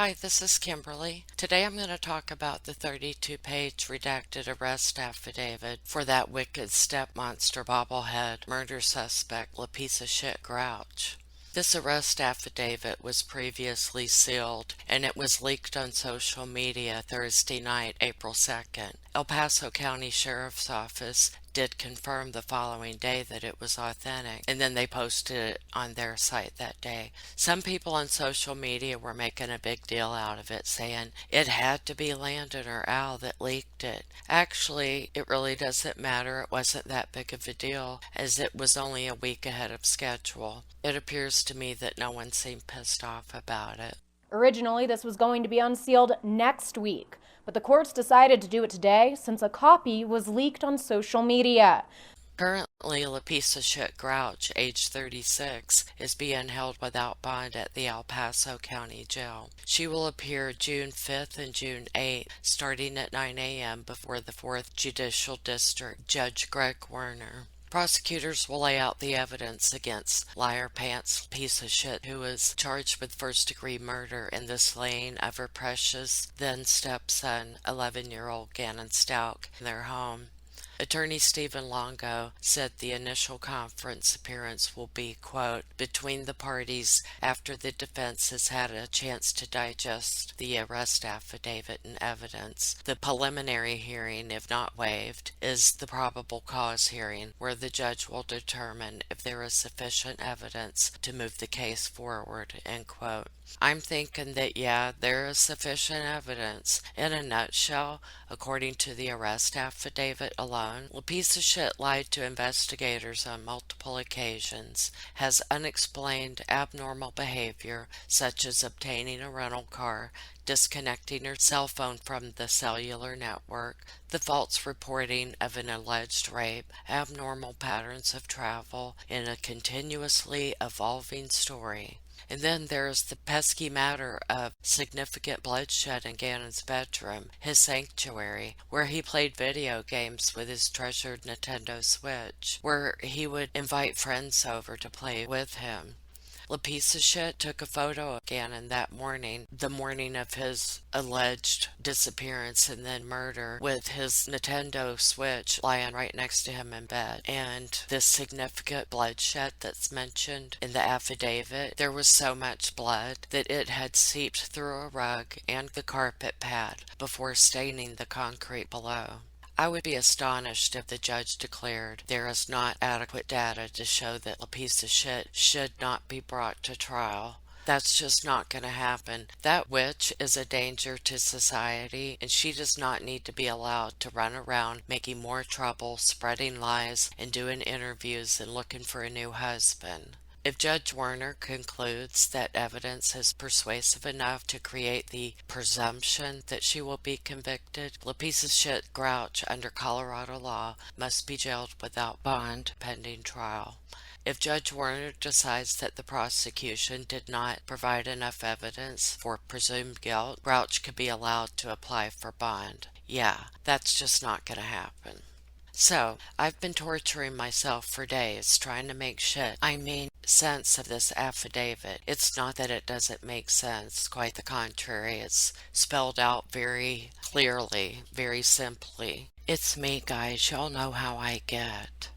Hi, this is Kimberly. Today I'm going to talk about the 32-page redacted arrest affidavit for that wicked step-monster bobblehead murder suspect 𝓤𝓲𝓪𝓷𝓭𝓵. This arrest affidavit was previously sealed, and it was leaked on social media Thursday night, April 2nd. El Paso County Sheriff's Office did confirm the following day that it was authentic, and then they posted it on their site that day. Some people on social media were making a big deal out of it, saying it had to be Landon or Al that leaked it. Actually, it really doesn't matter. It wasn't that big of a deal, as it was only a week ahead of schedule. It appears to me that no one seemed pissed off about it. Originally, this was going to be unsealed next week, but the courts decided to do it today since a copy was leaked on social media. Currently, 𝓤𝓲𝓷𝓭𝓵, age 36, is being held without bond at the El Paso County Jail. She will appear June 5th and June 8th, starting at 9 a.m. before the 4th Judicial District Judge Greg Werner. Prosecutors will lay out the evidence against liar pants piece of shit who is charged with first-degree murder in the slaying of her precious then stepson, 11-year-old Gannon Stauch, in their home. Attorney Stephen Longo said the initial conference appearance will be, quote, between the parties after the defense has had a chance to digest the arrest affidavit and evidence. The preliminary hearing, if not waived, is the probable cause hearing, where the judge will determine if there is sufficient evidence to move the case forward, end quote. I'm thinking that, yeah, there is sufficient evidence. In a nutshell, according to the arrest affidavit alone, 𝓤𝓲𝓪𝓷𝓭𝓵 lied to investigators on multiple occasions, has unexplained abnormal behavior such as obtaining a rental car, disconnecting her cell phone from the cellular network, the false reporting of an alleged rape, abnormal patterns of travel in a continuously evolving story. And then there's the pesky matter of significant bloodshed in Gannon's bedroom, his sanctuary, where he played video games with his treasured Nintendo Switch, where he would invite friends over to play with him. 𝓤𝓲𝓪𝓷𝓭𝓵 took a photo of Gannon that morning, the morning of his alleged disappearance and then murder, with his Nintendo Switch lying right next to him in bed. And this significant bloodshed that's mentioned in the affidavit, there was so much blood that it had seeped through a rug and the carpet pad before staining the concrete below. I would be astonished if the judge declared there is not adequate data to show that 𝓤𝓲𝓪𝓷𝓭𝓵 should not be brought to trial. That's just not going to happen. That witch is a danger to society, and she does not need to be allowed to run around making more trouble, spreading lies, and doing interviews and looking for a new husband. If Judge Werner concludes that evidence is persuasive enough to create the presumption that she will be convicted, 𝓤𝓲𝓪𝓷𝓭𝓵 under Colorado law must be jailed without bond pending trial. If Judge Werner decides that the prosecution did not provide enough evidence for presumed guilt, 𝓲𝓭 could be allowed to apply for bond. Yeah, that's just not going to happen. So, I've been torturing myself for days trying to make sense of this affidavit. It's not that it doesn't make sense, quite the contrary. It's spelled out very clearly, very simply. It's me, guys. Y'all know how I get.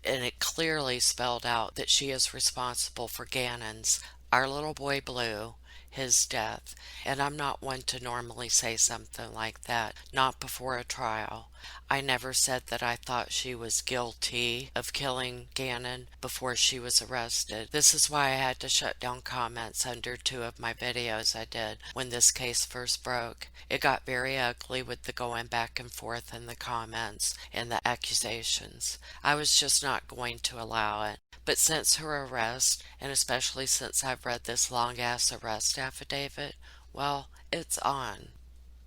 And it clearly spelled out that she is responsible for Gannon's, our little boy Blue, his death. And I'm not one to normally say something like that, not before a trial. I never said that I thought she was guilty of killing Gannon before she was arrested. This is why I had to shut down comments under 2 of my videos I did when this case first broke. It got very ugly with the going back and forth in the comments and the accusations. I was just not going to allow it. But since her arrest, and especially since I've read this long-ass arrest affidavit, well, it's on.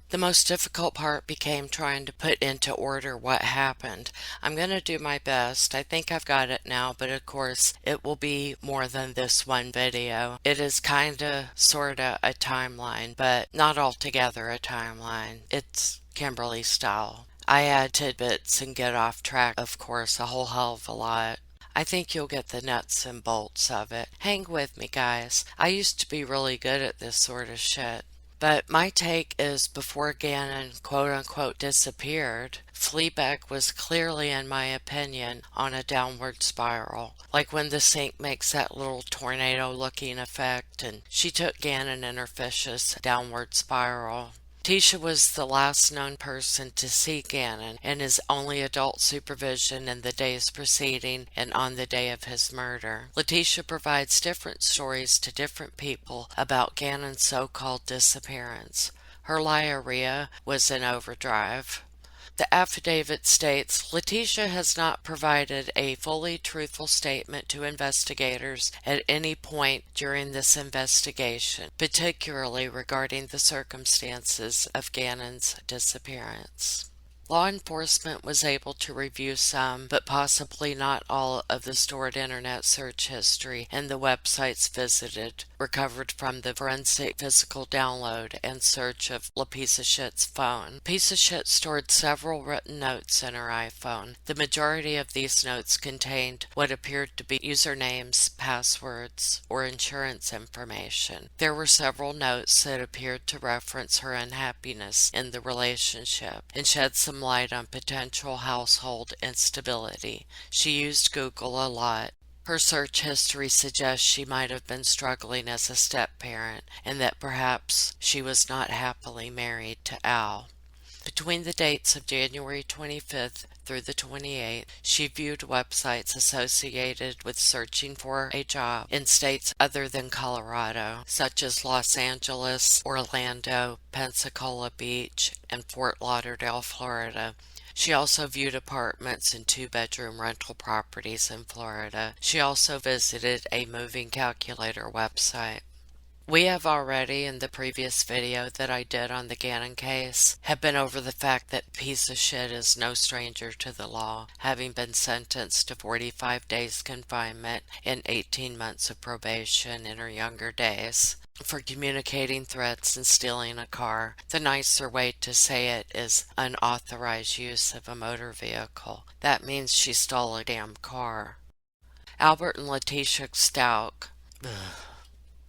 The most difficult part became trying to put into order what happened. I'm going to do my best. I think I've got it now, but of course it will be more than this one video. It is kinda, sorta a timeline, but not altogether a timeline. It's Kimberly style. I add tidbits and get off track, of course, a whole hell of a lot. I think you'll get the nuts and bolts of it. Hang with me, guys. I used to be really good at this sort of shit. But my take is before Gannon quote-unquote disappeared, Fleabag was clearly, in my opinion, on a downward spiral. Like when the sink makes that little tornado-looking effect, and she took Gannon in her vicious downward spiral. Letecia was the last known person to see Gannon in his only adult supervision in the days preceding and on the day of his murder. Letecia provides different stories to different people about Gannon's so-called disappearance. Her ~�𝓼𝓵 was in overdrive. The affidavit states, Letecia has not provided a fully truthful statement to investigators at any point during this investigation, particularly regarding the circumstances of Gannon's disappearance. Law enforcement was able to review some, but possibly not all, of the stored internet search history and the websites visited, recovered from the forensic physical download and search of 𝓼𝓲𝓪𝓷𝓭𝓵's phone. 𝓼𝓲𝓪𝓷𝓭 stored several written notes in her iPhone. The majority of these notes contained what appeared to be usernames, passwords, or insurance information. There were several notes that appeared to reference her unhappiness in the relationship and shed some light on potential household instability. She used Google a lot. Her search history suggests she might have been struggling as a step-parent and that perhaps she was not happily married to Al. Between the dates of January 25th through the 28th, she viewed websites associated with searching for a job in states other than Colorado, such as Los Angeles, Orlando, Pensacola Beach, and Fort Lauderdale, Florida. She also viewed apartments and two-bedroom rental properties in Florida. She also visited a moving calculator website. We have already, in the previous video that I did on the Gannon case, have been over the fact that piece of shit is no stranger to the law, having been sentenced to 45 days confinement and 18 months of probation in her younger days for communicating threats and stealing a car. The nicer way to say it is unauthorized use of a motor vehicle. That means she stole a damn car. Albert and Letecia Stauch,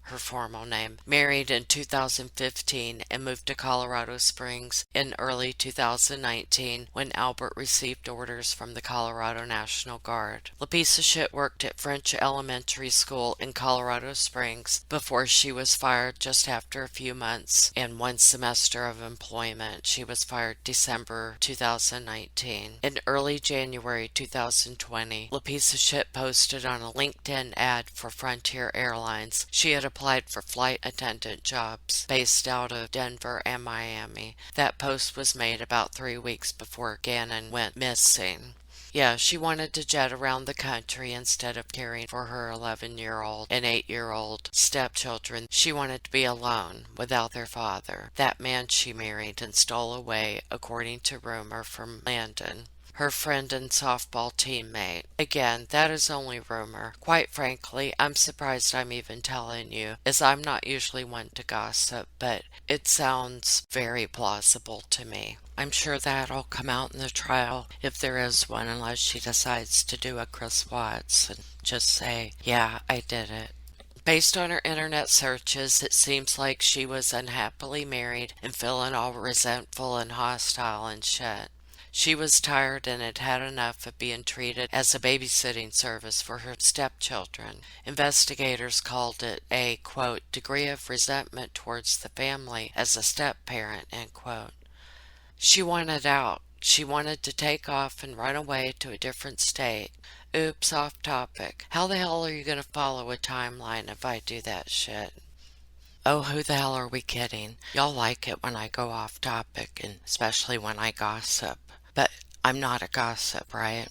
her formal name, married in 2015 and moved to Colorado Springs in early 2019 when Albert received orders from the Colorado National Guard. Letecia worked at French Elementary School in Colorado Springs before she was fired just after a few months and one semester of employment. She was fired December 2019. In early January 2020, Letecia posted on a LinkedIn ad for Frontier Airlines. She had applied for flight attendant jobs based out of Denver and Miami. That post was made about 3 weeks before Gannon went missing. Yeah, she wanted to jet around the country instead of caring for her 11-year-old and 8-year-old stepchildren. She wanted to be alone without their father, that man she married and stole away, according to rumor from Landon, her friend and softball teammate. Again, that is only rumor. Quite frankly, I'm surprised I'm even telling you, as I'm not usually one to gossip, but it sounds very plausible to me. I'm sure that'll come out in the trial, if there is one, unless she decides to do a Chris Watts and just say, yeah, I did it. Based on her internet searches, it seems like she was unhappily married and feeling all resentful and hostile and shit. She was tired and had had enough of being treated as a babysitting service for her stepchildren. Investigators called it a, quote, degree of resentment towards the family as a step-parent, end quote. She wanted out. She wanted to take off and run away to a different state. Oops, off topic. How the hell are you going to follow a timeline if I do that shit? Oh, who the hell are we kidding? Y'all like it when I go off topic, and especially when I gossip. But I'm not a gossip, right?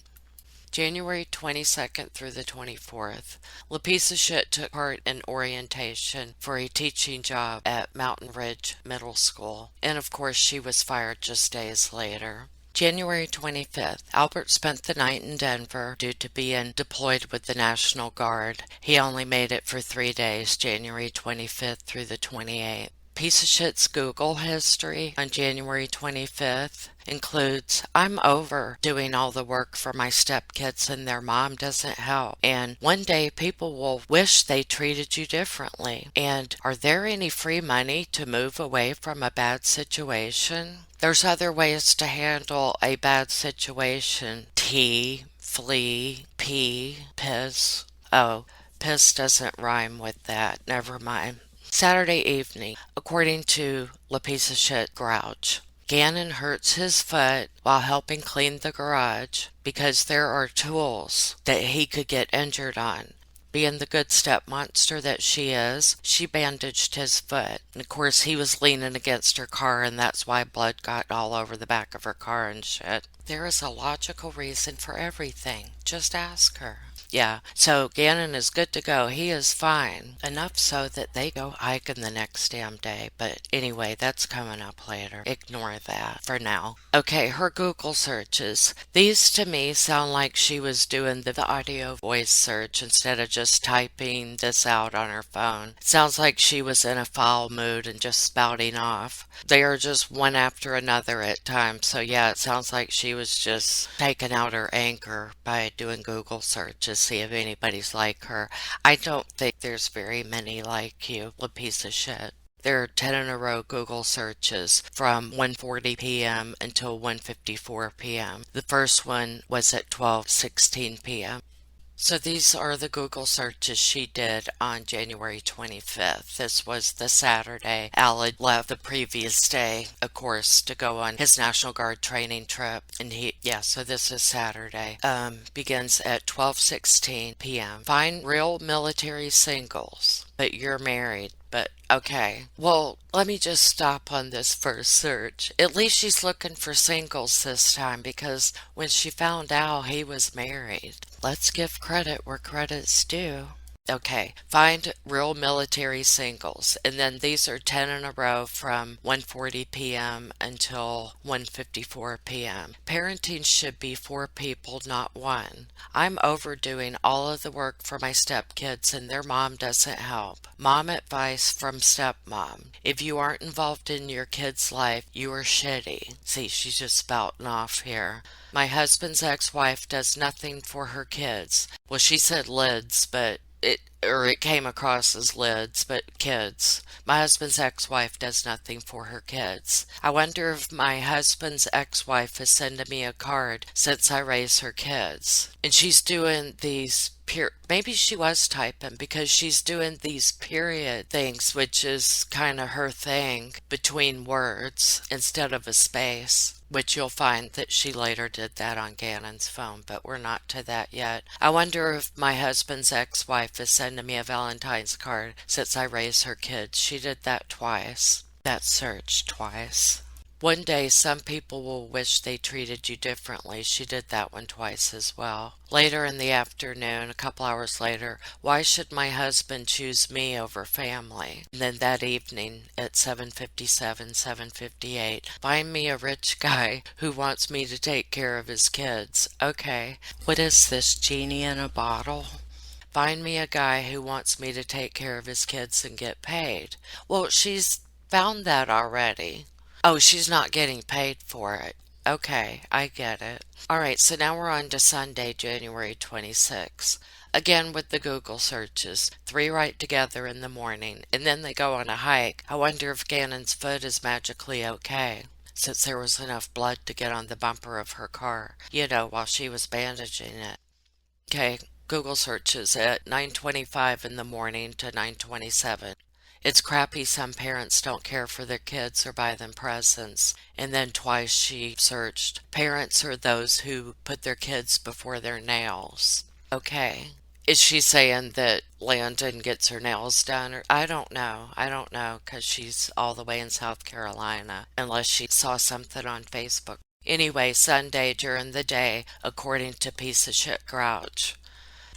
January 22nd through the 24th, Letecia took part in orientation for a teaching job at Mountain Ridge Middle School, and of course she was fired just days later. January 25th, Albert spent the night in Denver due to being deployed with the National Guard. He only made it for 3 days, January 25th through the 28th. Piece of Shit's Google history on January 25th includes, I'm over doing all the work for my stepkids and their mom doesn't help. And one day people will wish they treated you differently. And are there any free money to move away from a bad situation? There's other ways to handle a bad situation. Flee, pee, piss. Oh, piss doesn't rhyme with that. Never mind. Saturday evening, according to 𝓤𝓲𝓵𝓬𝓷𝓴, Gannon hurts his foot while helping clean the garage because there are tools that he could get injured on. Being the good step-monster that she is, she bandaged his foot. And of course, he was leaning against her car, and that's why blood got all over the back of her car and shit. There is a logical reason for everything. Just ask her. Yeah, so Gannon is good to go. He is fine. Enough so that they go hiking the next damn day. But anyway, that's coming up later. Ignore that for now. Okay, her Google searches. These to me sound like she was doing the audio voice search instead of just typing this out on her phone. It sounds like she was in a foul mood and just spouting off. They are just one after another at times. So yeah, it sounds like she was just taking out her anger by doing Google searches. See if anybody's like her. I don't think there's very many like you, a piece of shit. There are 10 in a row Google searches from 1:40 p.m. until 1:54 p.m. The first one was at 12:16 p.m. So these are the Google searches she did on January 25th. This was the Saturday. Al left the previous day, of course, to go on his National Guard training trip. And so this is Saturday. Begins at 12:16 p.m. Find real military singles, but you're married. But okay, well, let me just stop on this first search. At least she's looking for singles this time, because when she found out he was married, let's give credit where credit's due. Okay, find real military singles. And then these are 10 in a row from 1:40 p.m. until 1:54 p.m. Parenting should be 4 people, not 1. I'm overdoing all of the work for my stepkids and their mom doesn't help. Mom advice from stepmom. If you aren't involved in your kid's life, you are shitty. See, she's just spouting off here. My husband's ex-wife does nothing for her kids. Well, she said lids, but it came across as lids, but kids. My husband's ex-wife does nothing for her kids. I wonder if my husband's ex-wife is sending me a card since I raise her kids. And she's doing these maybe she was typing, because she's doing these period things, which is kind of her thing, between words instead of a space. Which you'll find that she later did that on Gannon's phone, but we're not to that yet. I wonder if my husband's ex-wife is sending me a Valentine's card since I raised her kids. She did that twice. That search twice. One day, some people will wish they treated you differently. She did that one twice as well. Later in the afternoon, a couple hours later, why should my husband choose me over family? And then that evening at 7:57, 7:58, find me a rich guy who wants me to take care of his kids. Okay, what is this, genie in a bottle? Find me a guy who wants me to take care of his kids and get paid. Well, she's found that already. Oh, she's not getting paid for it. Okay, I get it. All right, so now we're on to Sunday, January 26th. Again with the Google searches. 3 right together in the morning, and then they go on a hike. I wonder if Gannon's foot is magically okay, since there was enough blood to get on the bumper of her car, while she was bandaging it. Okay, Google searches at 9:25 in the morning to 9:27. It's crappy some parents don't care for their kids or buy them presents. And then twice she searched, parents are those who put their kids before their nails. Okay. Is she saying that Landon gets her nails done? Or I don't know, because she's all the way in South Carolina, unless she saw something on Facebook. Anyway, Sunday during the day, according to Piece of Shit Grouch,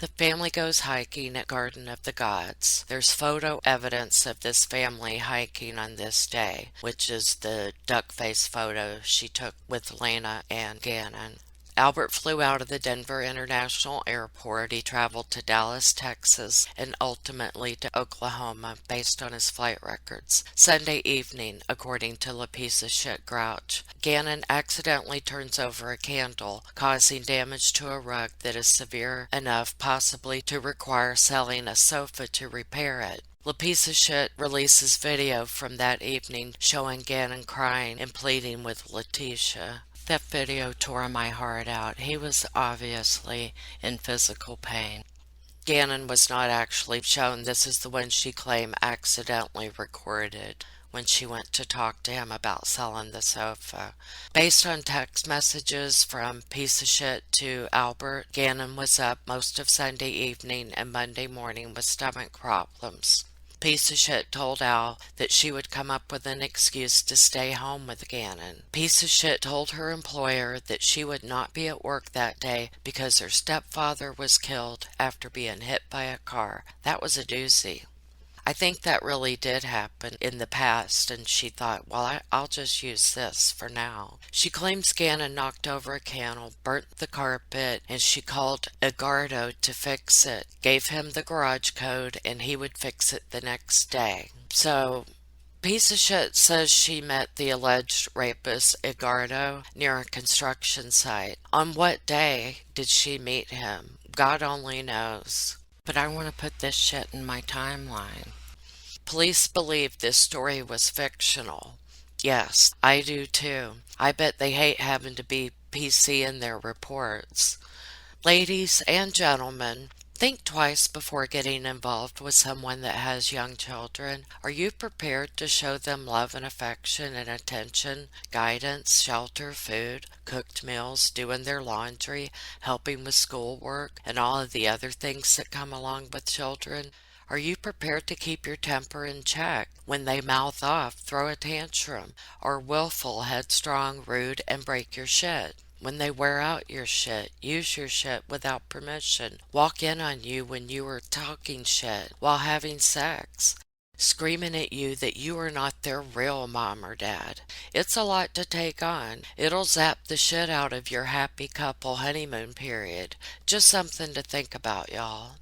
the family goes hiking at Garden of the Gods. There's photo evidence of this family hiking on this day, which is the duck face photo she took with Lena and Gannon. Albert flew out of the Denver International Airport. He traveled to Dallas, Texas, and ultimately to Oklahoma based on his flight records. Sunday evening, according to 𝓤𝓲𝓪𝓷𝓭𝓵, Gannon accidentally turns over a candle, causing damage to a rug that is severe enough possibly to require selling a sofa to repair it. 𝓤𝓲𝓪𝓷𝓭𝓵 releases video from that evening showing Gannon crying and pleading with Letecia. That video tore my heart out. He was obviously in physical pain. Gannon was not actually shown. This is the one she claimed accidentally recorded when she went to talk to him about selling the sofa. Based on text messages from 𝓤𝓲𝓪𝓷𝓭𝓵 to Albert, Gannon was up most of Sunday evening and Monday morning with stomach problems. 𝓤𝓲𝓪𝓷𝓭𝓵 told Al that she would come up with an excuse to stay home with Gannon. 𝓤𝓲𝓪𝓷𝓭𝓵 told her employer that she would not be at work that day because her stepfather was killed after being hit by a car. That was a doozy. I think that really did happen in the past, and she thought, well, I'll just use this for now. She claims Gannon knocked over a candle, burnt the carpet, and she called Edgardo to fix it, gave him the garage code, and he would fix it the next day. So 𝓤𝓲𝓪𝓷𝓭𝓵 says she met the alleged rapist Edgardo near a construction site. On what day did she meet him? God only knows. But I want to put this shit in my timeline. Police believe this story was fictional. Yes, I do too. I bet they hate having to be PC in their reports. Ladies and gentlemen, think twice before getting involved with someone that has young children. Are you prepared to show them love and affection and attention, guidance, shelter, food, cooked meals, doing their laundry, helping with schoolwork, and all of the other things that come along with children? Are you prepared to keep your temper in check when they mouth off, throw a tantrum, or willful, headstrong, rude, and break your shit? When they wear out your shit, use your shit without permission, walk in on you when you are talking shit while having sex, screaming at you that you are not their real mom or dad. It's a lot to take on. It'll zap the shit out of your happy couple honeymoon period. Just something to think about, y'all.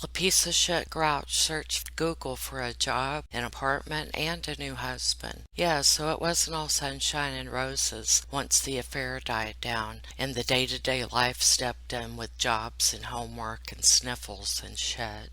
𝓤𝓲𝓪𝓷𝓭𝓵 searched Google for a job, an apartment, and a new husband. Yeah, so it wasn't all sunshine and roses once the affair died down and the day-to-day life stepped in with jobs and homework and sniffles and shit.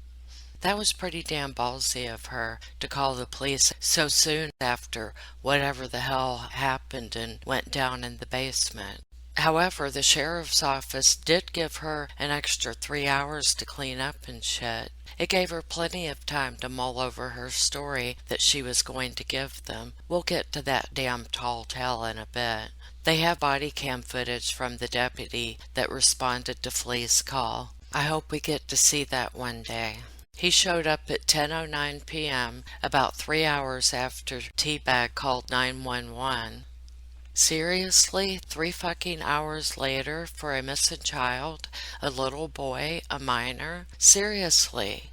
That was pretty damn ballsy of her to call the police so soon after whatever the hell happened and went down in the basement. However, the sheriff's office did give her an extra 3 hours to clean up and shit. It gave her plenty of time to mull over her story that she was going to give them. We'll get to that damn tall tale in a bit. They have body cam footage from the deputy that responded to Flea's call. I hope we get to see that one day. He showed up at 10:09 p.m., about 3 hours after Teabag called 911. Seriously? 3 fucking hours later for a missing child? A little boy? A minor? Seriously?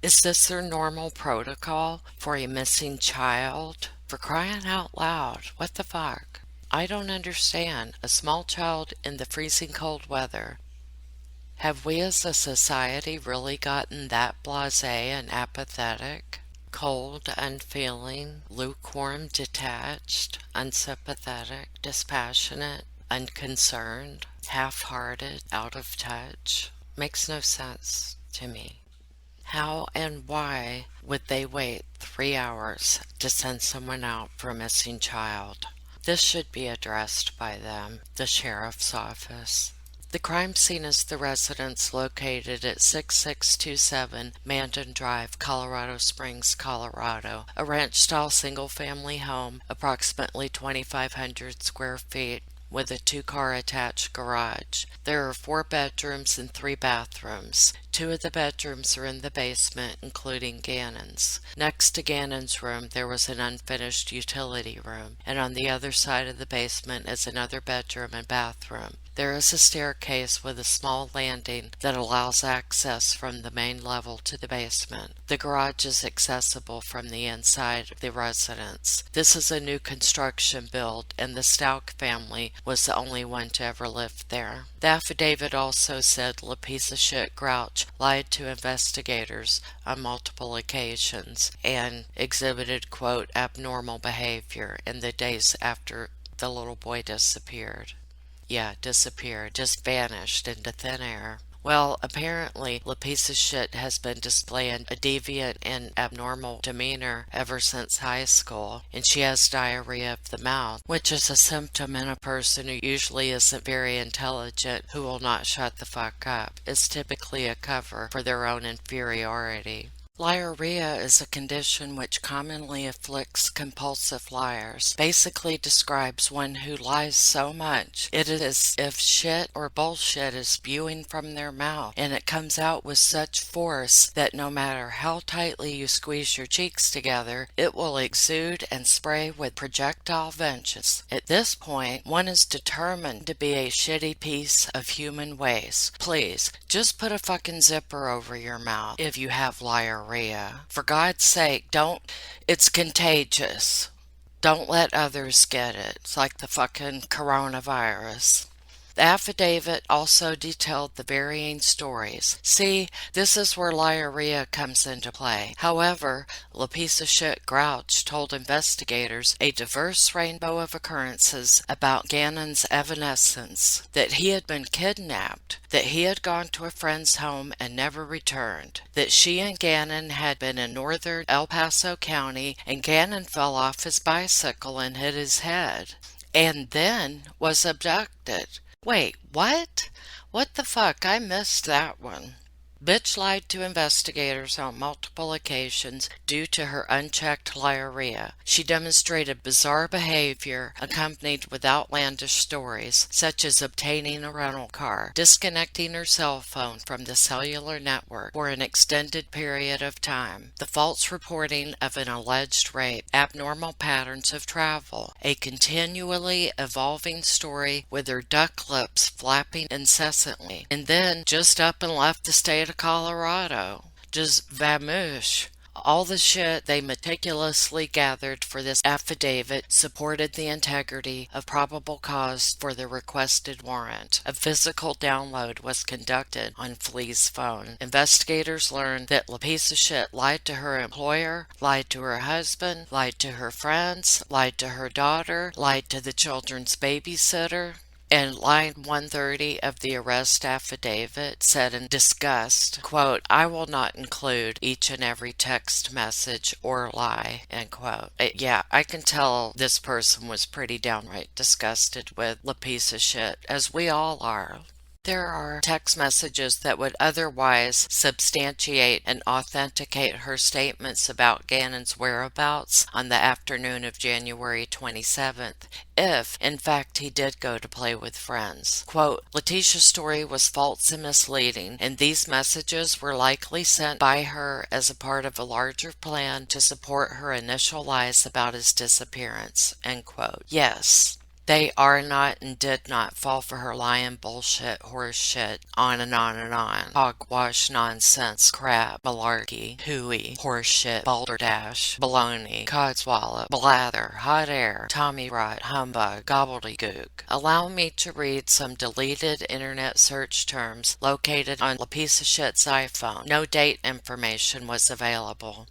Is this their normal protocol for a missing child? For crying out loud, what the fuck? I don't understand. A small child in the freezing cold weather. Have we as a society really gotten that blasé and apathetic? Cold, unfeeling, lukewarm, detached, unsympathetic, dispassionate, unconcerned, half-hearted, out of touch. Makes no sense to me. How and why would they wait 3 hours to send someone out for a missing child? This should be addressed by them, the sheriff's office. The crime scene is the residence located at 6627 Mandan Drive, Colorado Springs, Colorado, a ranch-style single-family home, approximately 2,500 square feet, with a 2-car attached garage. There are 4 bedrooms and 3 bathrooms. 2 of the bedrooms are in the basement, including Gannon's. Next to Gannon's room, there was an unfinished utility room, and on the other side of the basement is another bedroom and bathroom. There is a staircase with a small landing that allows access from the main level to the basement. The garage is accessible from the inside of the residence. This is a new construction build, and the Stauch family was the only one to ever live there. The affidavit also said 𝓤𝓲𝓷𝓭𝓵 lied to investigators on multiple occasions and exhibited, quote, abnormal behavior in the days after the little boy disappeared. Yeah, disappeared, just vanished into thin air. Well, apparently, 𝓤𝓲𝓷𝓭𝓵 has been displaying a deviant and abnormal demeanor ever since high school, and she has diarrhea of the mouth, which is a symptom in a person who usually isn't very intelligent, who will not shut the fuck up. It's typically a cover for their own inferiority. 𝓤𝓲𝓷𝓭𝓵 is a condition which commonly afflicts compulsive liars. Basically describes one who lies so much it is as if shit or bullshit is spewing from their mouth, and it comes out with such force that no matter how tightly you squeeze your cheeks together, it will exude and spray with projectile vengeance. At this point, one is determined to be a shitty piece of human waste. Please, just put a fucking zipper over your mouth if you have 𝓤𝓷𝓷𝓭𝓵. For God's sake, it's contagious. Don't let others get it. It's like the fucking coronavirus. The affidavit also detailed the varying stories. See, this is where 𝓤𝓷𝓷𝓭𝓵 comes into play. However, 𝓬𝓱𝓪𝓷𝓭𝓵 told investigators a diverse rainbow of occurrences about Gannon's evanescence, that he had been kidnapped, that he had gone to a friend's home and never returned, that she and Gannon had been in northern El Paso County and Gannon fell off his bicycle and hit his head, and then was abducted. Wait, what? What the fuck? I missed that one. Bitch lied to investigators on multiple occasions due to her unchecked 𝓤𝓷𝓷𝓭𝓵. She demonstrated bizarre behavior accompanied with outlandish stories, such as obtaining a rental car, disconnecting her cell phone from the cellular network for an extended period of time, the false reporting of an alleged rape, abnormal patterns of travel, a continually evolving story with her duck lips flapping incessantly, and then just up and left the state of Colorado. Just vamoose. All the shit they meticulously gathered for this affidavit supported the integrity of probable cause for the requested warrant. A physical download was conducted on Flea's phone. Investigators learned that 𝓤𝓲𝓷𝓭𝓵 lied to her employer, lied to her husband, lied to her friends, lied to her daughter, lied to the children's babysitter. And line 130 of the arrest affidavit said in disgust, quote, "I will not include each and every text message or lie," end quote. Yeah, I can tell this person was pretty downright disgusted with 𝓤𝓲𝓷𝓭𝓵, as we all are. There are text messages that would otherwise substantiate and authenticate her statements about Gannon's whereabouts on the afternoon of January 27th, if, in fact, he did go to play with friends. Quote, "Letecia's story was false and misleading, and these messages were likely sent by her as a part of a larger plan to support her initial lies about his disappearance," end quote. Yes. They are not and did not fall for her lying bullshit, horse shit, on and on and on. Hogwash, nonsense, crap, malarkey, hooey, horse shit, balderdash, baloney, codswallop, blather, hot air, tommy rot, humbug, gobbledygook. Allow me to read some deleted internet search terms located on 𝓤𝓲𝓷𝓭𝓵's iPhone. No date information was available.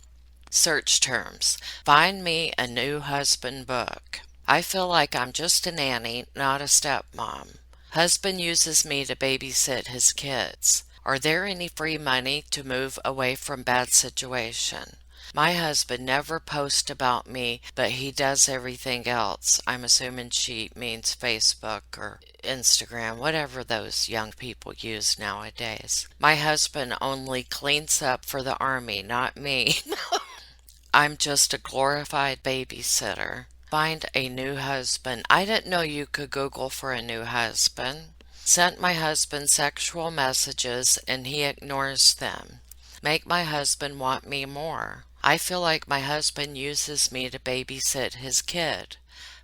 Search terms. Find me a new husband book. I feel like I'm just a nanny, not a stepmom. Husband uses me to babysit his kids. Are there any free money to move away from bad situation? My husband never posts about me, but he does everything else. I'm assuming she means Facebook or Instagram, whatever those young people use nowadays. My husband only cleans up for the army, not me. I'm just a glorified babysitter. Find a new husband. I didn't know you could Google for a new husband. Sent my husband sexual messages and he ignores them. Make my husband want me more. I feel like my husband uses me to babysit his kid.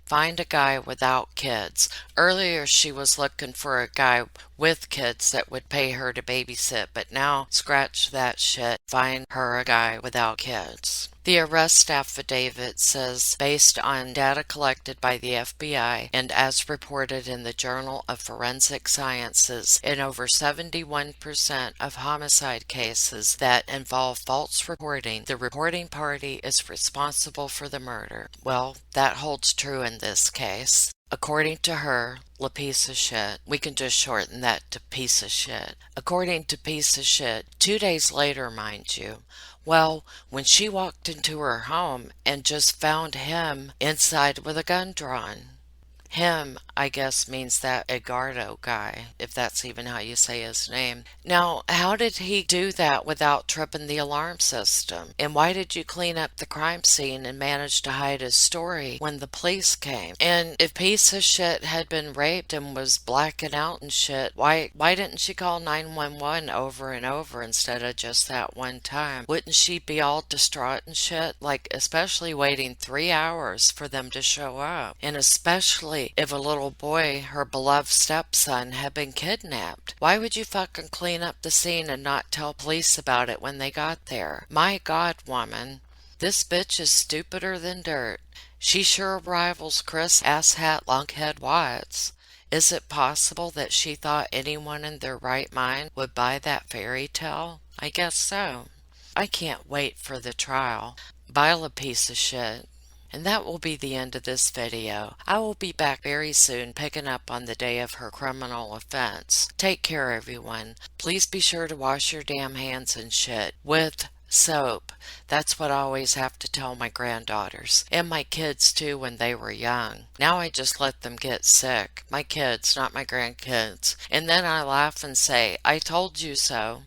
Find a guy without kids. Earlier, she was looking for a guy with kids that would pay her to babysit, but now, scratch that shit. Find her a guy without kids. The arrest affidavit says, based on data collected by the FBI and as reported in the Journal of Forensic Sciences, in over 71% of homicide cases that involve false reporting, the reporting party is responsible for the murder. Well, that holds true in this case. According to her, 𝓤𝓲𝓵, we can just shorten that to piece of shit. According to piece of shit, 2 days later, mind you, well, when she walked into her home and just found him inside with a gun drawn. Him, I guess, means that Edgardo guy, if that's even how you say his name. Now, how did he do that without tripping the alarm system? And why did you clean up the crime scene and manage to hide his story when the police came? And if piece of shit had been raped and was blacking out and shit, why didn't she call 911 over and over instead of just that one time? Wouldn't she be all distraught and shit? Like, especially waiting 3 hours for them to show up. And especially if a little boy, her beloved stepson, had been kidnapped. Why would you fucking clean up the scene and not tell police about it when they got there? My God, woman. This bitch is stupider than dirt. She sure rivals Chris Asshat Lunkhead Watts. Is it possible that she thought anyone in their right mind would buy that fairy tale? I guess so. I can't wait for the trial. Bye, 𝓤𝓲𝓵. And that will be the end of this video. I will be back very soon picking up on the day of her criminal offense. Take care, everyone. Please be sure to wash your damn hands and shit with soap. That's what I always have to tell my granddaughters. And my kids too when they were young. Now I just let them get sick. My kids, not my grandkids. And then I laugh and say, I told you so.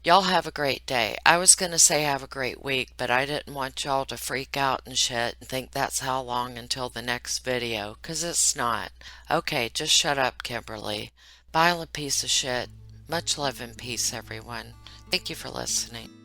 Y'all have a great day. I was going to say have a great week, but I didn't want y'all to freak out and shit and think that's how long until the next video, 'cause it's not. Okay, just shut up, Kimberly. Bye, 𝓤𝓲𝓵. Much love and peace, everyone. Thank you for listening.